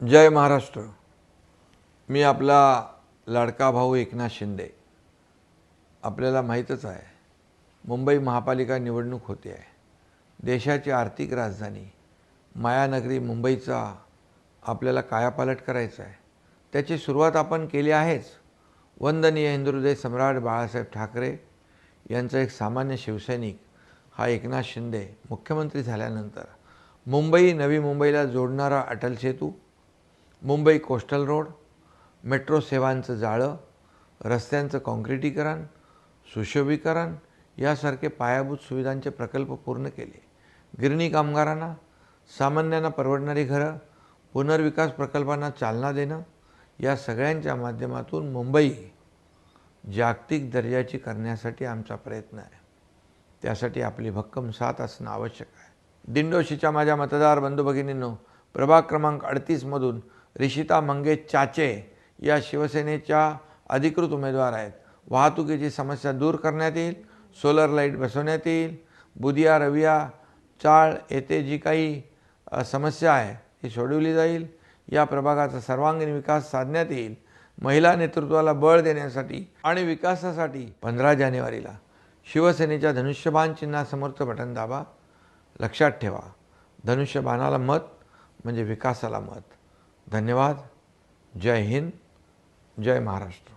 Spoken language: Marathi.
जय महाराष्ट्र। मी आपला लाडका भाऊ एकनाथ शिंदे। आपल्याला माहीतच आहे, मुंबई महापालिका निवडणूक होते आहे। देशाची आर्थिक राजधानी मायानगरी मुंबईचा आपल्याला कायापालट करायचा आहे। त्याची सुरुवात आपण केली आहेच। वंदनीय हिंदुहृदय सम्राट बाळासाहेब ठाकरे यांचा एक सामान्य शिवसैनिक हा एकनाथ शिंदे मुख्यमंत्री झाल्यानंतर मुंबई नवी मुंबईला जोडणारा Atal Setu, Mumbai coastal road, metro सेवांचं जाळं, रस्त्यांचं काँक्रिटीकरण, सुशोभीकरण यासारखे पायाभूत सुविधांचे प्रकल्प पूर्ण केले। गिरणी कामगारांना, सामान्यांना परवडणारी घरं, पुनर्विकास प्रकल्पांना चालना देणं या सगळ्यांच्या माध्यमातून मुंबई जागतिक दर्जाची करण्यासाठी आमचा प्रयत्न आहे। त्यासाठी आपली भक्कम साथ असणं आवश्यक आहे। दिंडोशीच्या माझ्या मतदार बंधू भगिनींनो, प्रभाग क्रमांक 38 मधून रिशिता मंगेश चाचे या शिवसेनेच्या अधिकृत उमेदवार आहेत। वाहतुकीची समस्या दूर करण्यात येईल, सोलर लाईट बसवण्यात येईल, बुधिया रविया चाळ येथे जी काही समस्या आहे ती सोडवली जाईल। या प्रभागाचा सर्वांगीण विकास साधण्यात येईल। महिला नेतृत्वाला बळ देण्यासाठी आणि विकासासाठी 15 जानेवारीला शिवसेनेच्या धनुष्यबाण चिन्हासमोरचं बटन दाबा। लक्षात ठेवा, धनुष्यबाणाला मत म्हणजे विकासाला मत। धन्यवाद। जय हिंद, जय महाराष्ट्र।